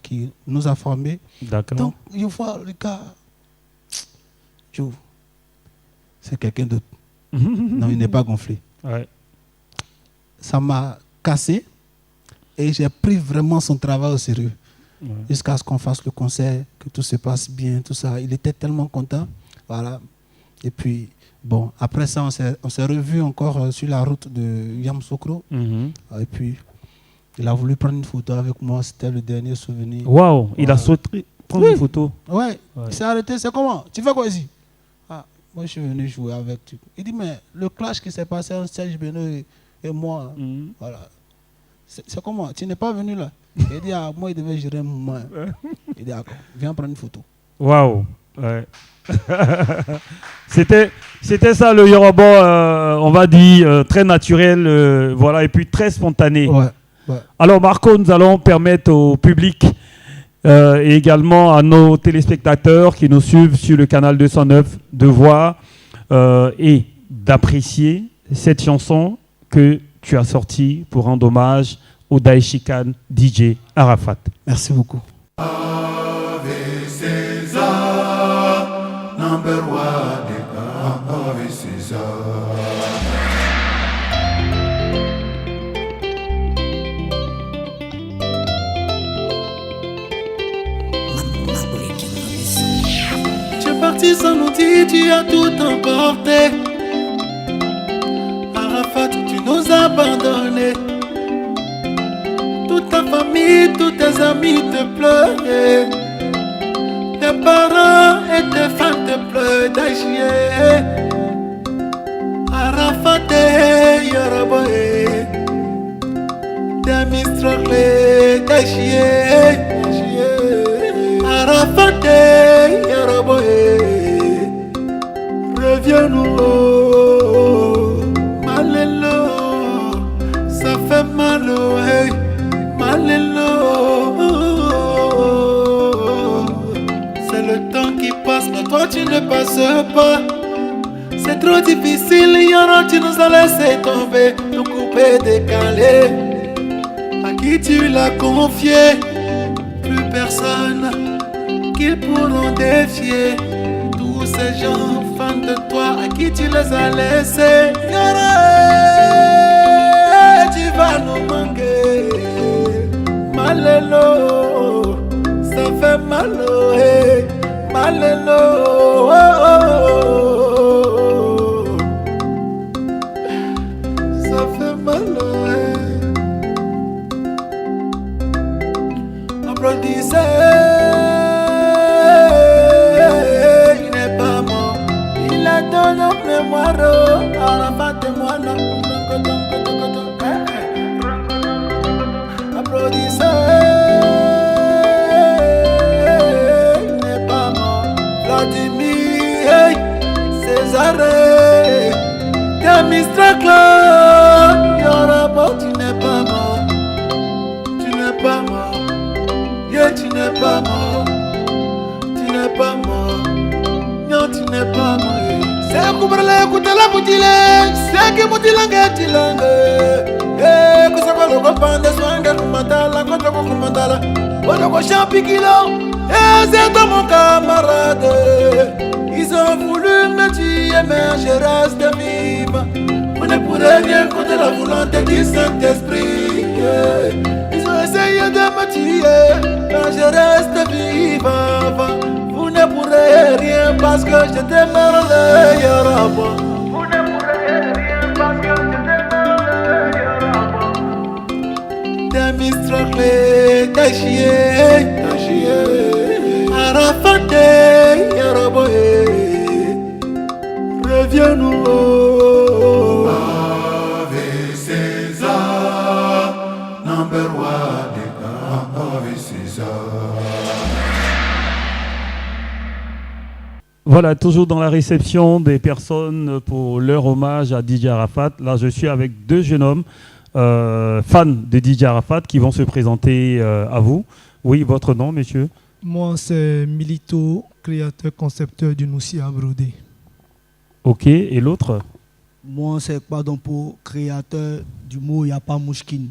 qui nous a formés. D'accord. Donc, il voit le gars. Joe, c'est quelqu'un d'autre. Non, il n'est pas gonflé. Ouais. Ça m'a cassé. Et j'ai pris vraiment son travail au sérieux. Ouais. Jusqu'à ce qu'on fasse le concert, que tout se passe bien, tout ça. Il était tellement content. Voilà. Et puis, bon, après ça, on s'est revus encore sur la route de Yamoussoukro. Et puis, il a voulu prendre une photo avec moi. C'était le dernier souvenir. Waouh, il a souhaité prendre une photo. Ouais. Il s'est arrêté. C'est comment? Tu fais quoi ici? Moi, je suis venu jouer avec. Il dit, mais le clash qui s'est passé entre Serge Beno et moi, voilà. C'est comment? Tu n'es pas venu là? Il dit, moi, il devait gérer mon moment. Il dit, d'accord, viens prendre une photo. Waouh! Ouais. C'était ça le Yoruba, on va dire, très naturel, voilà, et puis très spontané. Ouais, ouais. Alors, Marco, nous allons permettre au public et également à nos téléspectateurs qui nous suivent sur le canal 209 de voir et d'apprécier cette chanson que tu as sorti pour rendre hommage au Daishikan DJ Arafat. Merci beaucoup. Tu es parti sans nous dire, tu as tout emporté. Arafat, tu nous as abandonnés. Toute ta famille, tous tes amis te pleuraient. Tes parents et tes femmes te pleurent d'agir. Arafat et Yoroboé. Tes mistroclés d'agir. Arafat et Yoroboé. Reviens-nous, Malélo. Ça fait mal, hey, Malélo. C'est le temps qui passe, mais toi tu ne passes pas. C'est trop difficile, Yoro, tu nous as laissé tomber, nous couper, décaler. À qui tu l'as confié? Plus personne qu'ils pourront défier. Tous ces gens fans de toi, à qui tu les as laissés? Yoro, tu vas nous manquer. Malélo, ça fait mal, hey, Malélo. Oh, oh, oh. Ça fait mal, hey. Applaudissez, il n'est pas mort, il est dans notre mémoire. Arafat et moi, applaudissez, il n'est pas mort. Vladimir, hey, Césaré, Temistoclès, Yorobo, tu n'es pas mort, tu n'es pas mort, yeah, tu n'es pas mort, tu n'es pas mort, non, tu n'es pas mort. C'est couper écouter la boutille, c'est qui boutille langue, langue. Eh, que ça va le repas de soins de Mandala, contre mon Mandala. On a champi kilo, eh, c'est dans mon camarade. Ils ont voulu me tuer, mais je reste vive. On ne pourrait rien contre la volonté du Saint-Esprit. Ils ont essayé de me tuer, mais je reste vive. Vous ne pourrez rien parce que je t'aimerai, Yorobo. Vous ne pourrez rien parce que je t'aimerai, Yorobo. Des mistroclés, des chiens, Arafat et Yorobo. Reviens-nous, Ave César, number one, Ave César. Voilà, toujours dans la réception des personnes pour leur hommage à DJ Arafat. Là, je suis avec deux jeunes hommes fans de DJ Arafat qui vont se présenter à vous. Oui, votre nom, monsieur? Moi, c'est Milito, créateur, concepteur du Noussia Brodé. Ok, et l'autre? Moi, c'est Kpadompo, créateur du mot Yapa Mouchkine.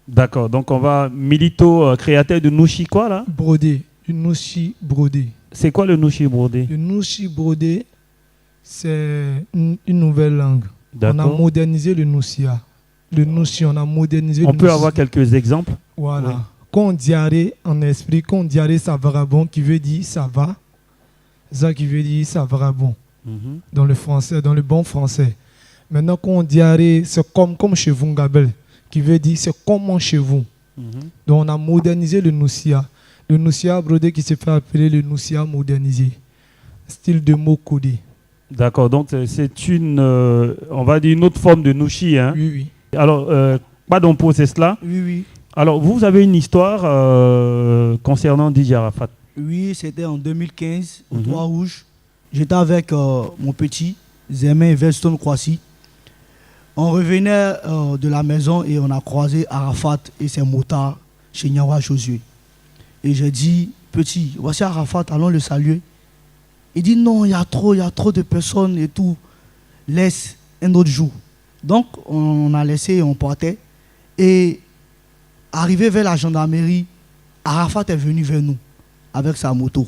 D'accord, donc on va... Milito, créateur de Nouchi quoi, là? Brodé, du Nouchi Brodé. C'est quoi le Nouchi Brodé? Le Nouchi Brodé, c'est une nouvelle langue. On a modernisé le Noussia. Le Nouchi, on a modernisé le Noussia. On peut avoir quelques exemples? Voilà. Oui. Quand on diarrhée en esprit, quand on diarrhée ça va bon, qui veut dire ça va. Ça qui veut dire ça va bon. Dans le français, dans le bon français. Maintenant, quand on diarrhée, c'est comme chez vous, Ngabel, qui veut dire c'est comme chez vous. Donc on a modernisé le Noussia. Le Noussia Brodé qui se fait appeler le Noussia modernisé. Style de mot codé. D'accord, donc c'est une, on va dire une autre forme de Nouchi. Hein? Oui, oui. Alors, Kpadompo, c'est cela? Oui, oui. Alors, vous avez une histoire concernant DJ Arafat? Oui, c'était en 2015, au Toit Rouge. J'étais avec mon petit, Zermain Veston Kwasi. On revenait de la maison et on a croisé Arafat et ses motards chez Nyawa Josué. Et j'ai dit, petit, voici Arafat, allons le saluer. Il dit, non, il y a trop de personnes et tout. Laisse un autre jour. Donc, on a laissé, on partait. Et arrivé vers la gendarmerie, Arafat est venu vers nous avec sa moto.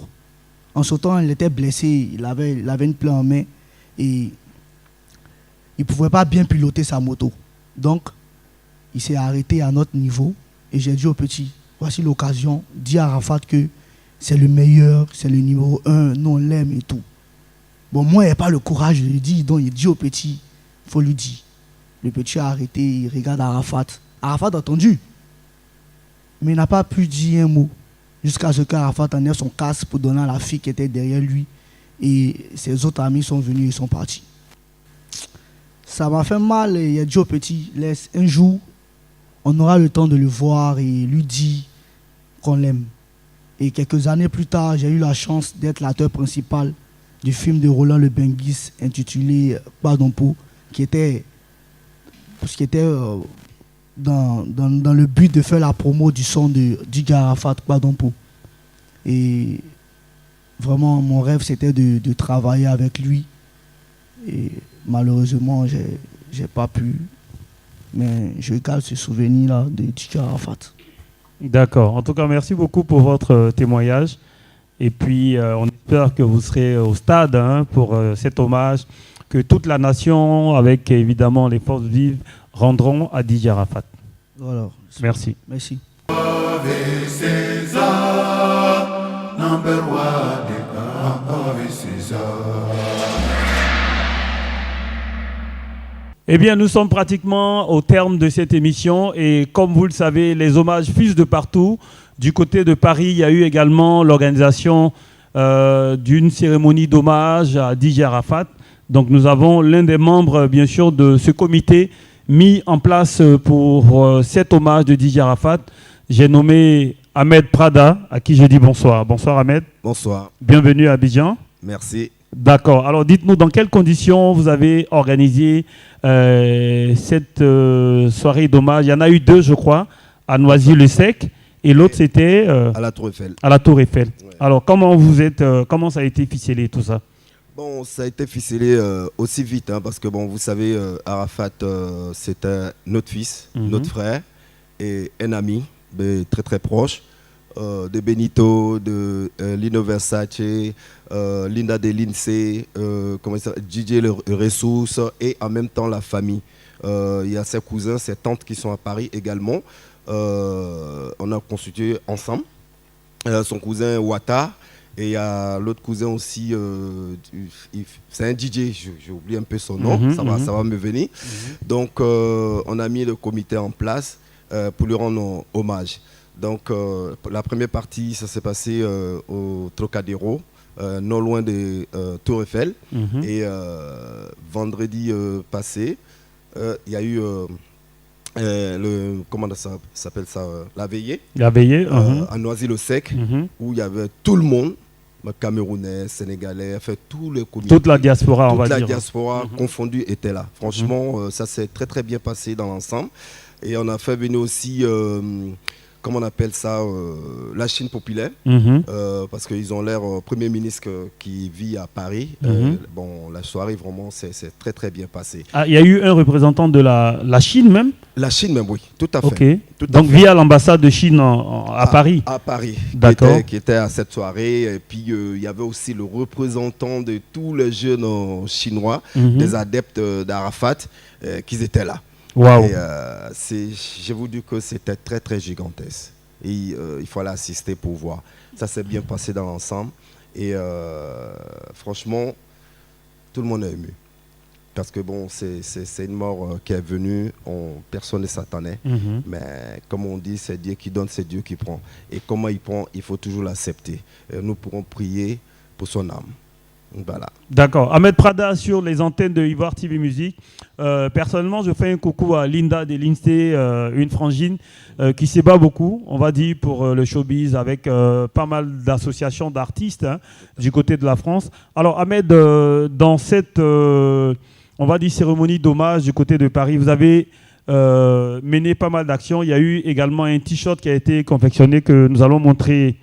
En sautant, il était blessé, il avait une plaie en main et il ne pouvait pas bien piloter sa moto. Donc, il s'est arrêté à notre niveau et j'ai dit au petit, voici l'occasion, dis à Arafat que c'est le meilleur, c'est le numéro 1, nous on l'aime et tout. Bon, moi, il n'y a pas le courage de lui dire, donc il dit au petit, il faut lui dire. Le petit a arrêté, il regarde Arafat. Arafat a entendu, mais il n'a pas pu dire un mot. jusqu'à ce qu'Arafat enlève son casque pour donner à la fille qui était derrière lui. Et ses autres amis sont venus et sont partis. Ça m'a fait mal et il a dit au petit, laisse, un jour, on aura le temps de le voir et lui dire qu'on l'aime. Et quelques années plus tard, j'ai eu la chance d'être l'acteur principal du film de Roland Le Benguis intitulé Padompo, qui était dans le but de faire la promo du son de DJ Arafat Padompo. Et vraiment, mon rêve, c'était de travailler avec lui. Et malheureusement, j'ai pas pu. Mais je garde ce souvenir-là de DJ Arafat. D'accord. En tout cas, merci beaucoup pour votre témoignage. Et puis, on espère que vous serez au stade pour cet hommage que toute la nation, avec évidemment les forces vives, rendront à DJ Arafat. Voilà. Merci. Merci. Eh bien, nous sommes pratiquement au terme de cette émission et comme vous le savez, les hommages fusent de partout. Du côté de Paris, il y a eu également l'organisation d'une cérémonie d'hommage à DJ Arafat. Donc nous avons l'un des membres, bien sûr, de ce comité mis en place pour cet hommage de DJ Arafat. J'ai nommé Ahmed Prada, à qui je dis bonsoir. Bonsoir Ahmed. Bonsoir. Bienvenue à Abidjan. Merci. D'accord. Alors dites-nous dans quelles conditions vous avez organisé cette soirée d'hommage. Il y en a eu deux, je crois, à Noisy-le-Sec et l'autre c'était à la Tour Eiffel. À la Tour Eiffel. Ouais. Alors comment ça a été ficelé tout ça? Bon, ça a été ficelé aussi vite parce que bon, vous savez, Arafat c'était notre fils, notre frère et un ami très très proche. De Benito, de Lino Versace, Linda de Lindsay, DJ Le Ressources et en même temps la famille. Il y a ses cousins, ses tantes qui sont à Paris également. On a constitué ensemble. Son cousin Ouattara et il y a l'autre cousin aussi, c'est un DJ, j'ai oublié un peu son nom, ça va me venir. Donc on a mis le comité en place pour lui rendre hommage. Donc la première partie, ça s'est passé au Trocadéro, non loin de Tour Eiffel. Et vendredi passé, il y a eu comment ça s'appelle ça, la veillée. La veillée à Noisy-le-Sec, où il y avait tout le monde, Camerounais, Sénégalais, enfin tout le comité. Toute la diaspora, on va dire. Toute la diaspora confondue était là. Franchement, ça s'est très très bien passé dans l'ensemble. Et on a fait venir aussi comment on appelle ça, la Chine populaire, parce qu'ils ont l'air Premier ministre qui vit à Paris. Bon, la soirée, vraiment, c'est très très bien passé. Ah, il y a eu un représentant de la Chine même? La Chine même, oui, tout à fait. Okay. Tout donc via l'ambassade de Chine à Paris? À Paris, d'accord. Qui était à cette soirée. Et puis, il y avait aussi le représentant de tous les jeunes chinois, des adeptes d'Arafat, qui étaient là. Wow. Et je vous dis que c'était très très gigantesque et il faut aller assister pour voir. Ça s'est bien passé dans l'ensemble et franchement tout le monde est ému parce que bon c'est une mort qui est venue, personne ne s'attendait, mais comme on dit, c'est Dieu qui donne, c'est Dieu qui prend, et comment il prend, il faut toujours l'accepter. Nous pourrons prier pour son âme. Voilà. D'accord. Ahmed Prada sur les antennes de Ivoire TV Musique. Personnellement, je fais un coucou à Linda de Lindsay, une frangine qui se bat beaucoup, on va dire, pour le showbiz avec pas mal d'associations d'artistes du côté de la France. Alors Ahmed, dans cette, on va dire, cérémonie d'hommage du côté de Paris, vous avez mené pas mal d'actions. Il y a eu également un t-shirt qui a été confectionné que nous allons montrer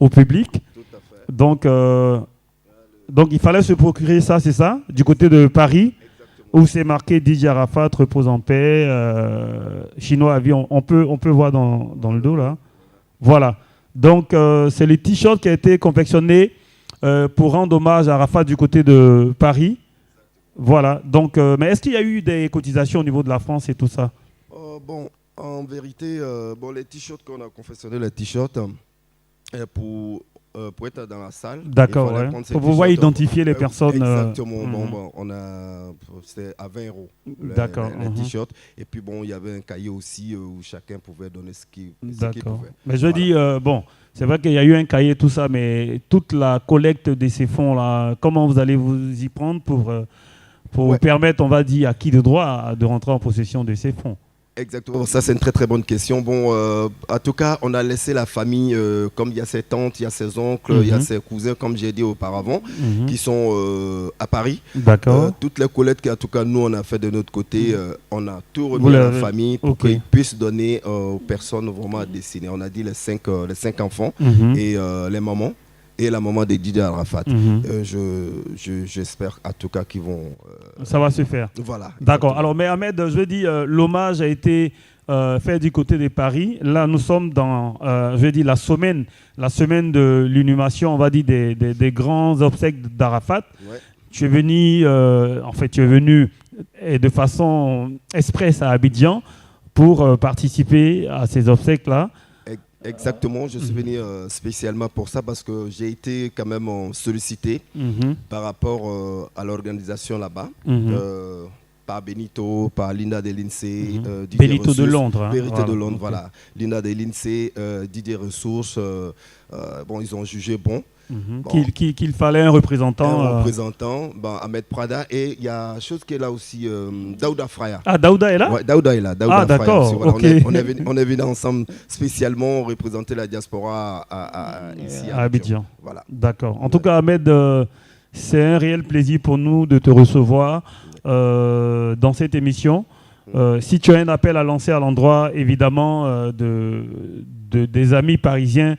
au public. Tout à fait. Donc il fallait se procurer ça, c'est ça, du côté de Paris, où c'est marqué DJ Arafat, repose en paix, chinois à vie, on peut voir dans le dos là. Voilà. Donc c'est le t-shirt qui a été confectionné pour rendre hommage à Arafat du côté de Paris. Voilà. Donc, mais est-ce qu'il y a eu des cotisations au niveau de la France et tout ça? Bon, en vérité, les t-shirts qu'on a confectionnés, les t-shirts pour pour être dans la salle. D'accord, ouais. Pour pouvoir identifier les personnes. Exactement. Bon, c'était à 20 €. D'accord. Les t-shirts. Et puis bon, il y avait un cahier aussi où chacun pouvait donner ce qu'il pouvait. Mais je dis, bon, c'est vrai qu'il y a eu un cahier, tout ça, mais toute la collecte de ces fonds-là, comment vous allez vous y prendre pour permettre, on va dire, à qui de droit de rentrer en possession de ces fonds? Exactement, ça c'est une très très bonne question. Bon, en tout cas, on a laissé la famille, comme il y a ses tantes, il y a ses oncles, il y a ses cousins, comme j'ai dit auparavant, qui sont à Paris. D'accord. Toutes les collectes qu'en tout cas nous on a fait de notre côté, on a tout remis à la famille pour qu'ils puissent donner aux personnes vraiment destinées. On a dit les cinq enfants et les mamans. Et la maman de Didier Arafat. J'espère en tout cas qu'ils vont... ça va se faire. Voilà. D'accord. Alors, mais Ahmed, je veux dire, l'hommage a été fait du côté de Paris. Là, nous sommes dans, je veux dire, la semaine de l'inhumation, on va dire, des grands obsèques d'Arafat. Ouais. Tu es venu de façon express à Abidjan pour participer à ces obsèques-là. Exactement, je suis venu spécialement pour ça parce que j'ai été quand même sollicité par rapport à l'organisation là-bas. Par Benito, par Linda de l'INSEE, Benito de Londres. Hein. Benito de Londres, voilà. Linda de l'INSEE, Didier Ressources, bon, ils ont jugé bon. Qu'il fallait un représentant. Un représentant, Ahmed Prada. Et il y a une chose qui est là aussi, Daouda Fraya. Ah, Daouda est là? Oui, Daouda est là. Daouda d'accord. Fraya, voilà. Okay. On est venu ensemble spécialement représenter la diaspora ici à Abidjan. Voilà. D'accord. En tout cas, Ahmed, c'est un réel plaisir pour nous de te recevoir dans cette émission. Si tu as un appel à lancer à l'endroit, évidemment, des amis parisiens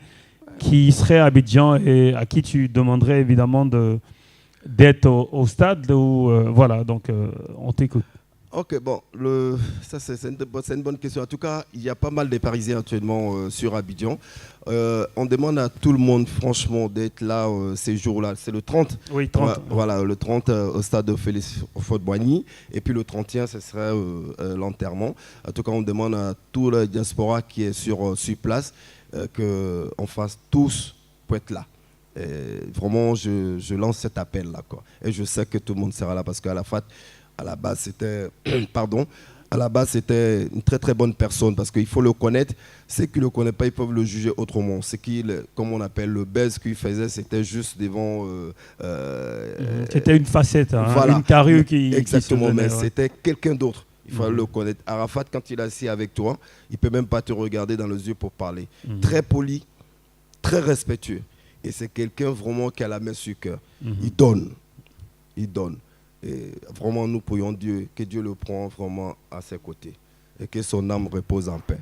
qui seraient à Abidjan et à qui tu demanderais évidemment d'être au stade. Voilà, donc on t'écoute. Ok, bon, ça c'est une bonne question. En tout cas, il y a pas mal de Parisiens actuellement sur Abidjan. On demande à tout le monde, franchement, d'être là ces jours-là. C'est le 30. Oui, 30. Voilà, le 30 au stade de Félix Houphouët-Boigny. Et puis le 31, ce serait l'enterrement. En tout cas, on demande à toute la diaspora qui est sur place qu'on fasse tous pour être là. Et vraiment, je lance cet appel-là, quoi. Et je sais que tout le monde sera là parce qu'à la base, c'était une très très bonne personne parce qu'il faut le connaître. Ceux qui ne le connaissent pas, ils peuvent le juger autrement. Comme on appelle le buzz qu'il faisait, c'était juste devant... c'était une facette, hein, voilà. Une carrure qui... Exactement, qui mais c'était quelqu'un d'autre. Il faut le connaître. Arafat, quand il est assis avec toi, il ne peut même pas te regarder dans les yeux pour parler. Très poli, très respectueux. Et c'est quelqu'un vraiment qui a la main sur le cœur. Il donne. Et vraiment, nous prions Dieu, que Dieu le prenne vraiment à ses côtés. Et que son âme repose en paix.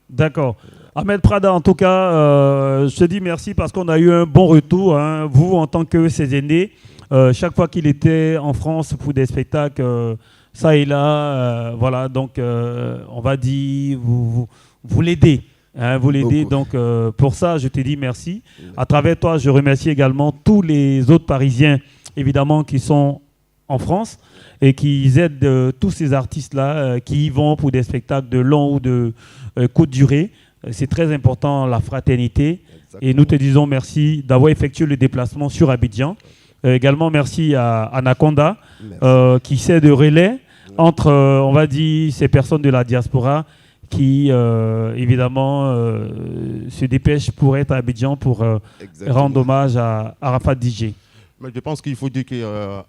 D'accord. Ahmed Prada, en tout cas, je te dis merci parce qu'on a eu un bon retour. Hein. Vous, en tant que ses aînés, chaque fois qu'il était en France pour des spectacles... ça et là, voilà, donc on va dire, vous l'aidez. Hein, vous l'aidez, donc pour ça, je te dis merci. À travers toi, je remercie également tous les autres Parisiens, évidemment, qui sont en France et qui aident tous ces artistes-là qui y vont pour des spectacles de long ou de courte durée. C'est très important, la fraternité. Exactement. Et nous te disons merci d'avoir effectué le déplacement sur Abidjan. Également, merci à Anaconda, qui sert de relais entre, on va dire, ces personnes de la diaspora qui, évidemment, se dépêchent pour être à Abidjan pour rendre hommage à Arafat DJ. Mais je pense qu'il faut dire que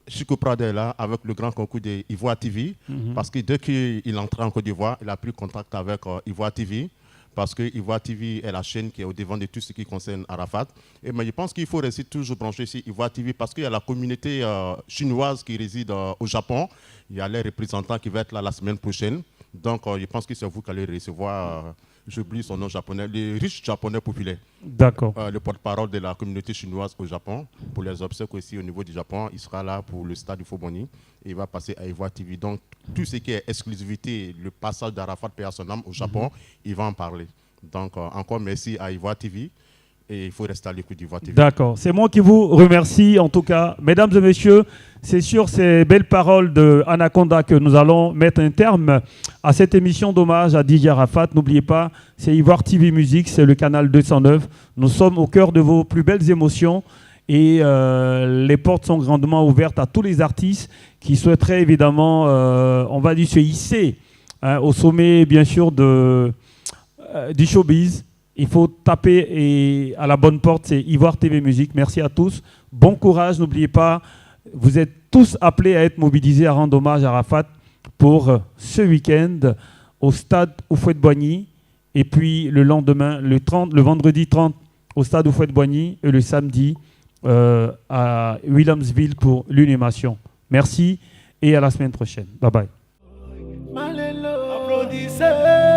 Chico Prada est là avec le grand concours d'Ivoire TV, parce que dès qu'il entrait en Côte d'Ivoire, il a pris contact avec Ivoire TV, parce que Ivoire TV est la chaîne qui est au devant de tout ce qui concerne Arafat. Mais je pense qu'il faut rester toujours branché sur Ivoire TV parce qu'il y a la communauté chinoise qui réside au Japon. Il y a les représentants qui vont être là la semaine prochaine. Donc je pense que c'est vous qui allez recevoir, j'oublie son nom japonais, le riche japonais populaire. D'accord. Le porte-parole de la communauté chinoise au Japon. Pour les obsèques aussi au niveau du Japon, il sera là pour le stade du Faux-Boni. Et il va passer à Ivoire TV. Donc tout ce qui est exclusivité, le passage d'Arafat Paix à son âme au Japon, il va en parler. Donc encore merci à Ivoire TV. et il faut rester à l'écoute d'Ivoire TV. D'accord. C'est moi qui vous remercie en tout cas. Mesdames et messieurs, c'est sur ces belles paroles de Anaconda que nous allons mettre un terme à cette émission d'hommage à DJ Arafat. N'oubliez pas, c'est Ivoire TV Musique, c'est le canal 209. Nous sommes au cœur de vos plus belles émotions et les portes sont grandement ouvertes à tous les artistes qui souhaiteraient évidemment, on va dire, se hisser au sommet bien sûr du showbiz. Il faut taper à la bonne porte, c'est Ivoire TV Musique. Merci à tous. Bon courage. N'oubliez pas, vous êtes tous appelés à être mobilisés à rendre hommage à Arafat pour ce week-end au stade Houphouët-Boigny. Et puis le lendemain, le vendredi 30 au stade Houphouët-Boigny et le samedi à Williamsville pour l'inhumation. Merci et à la semaine prochaine. Bye bye. Applaudissez.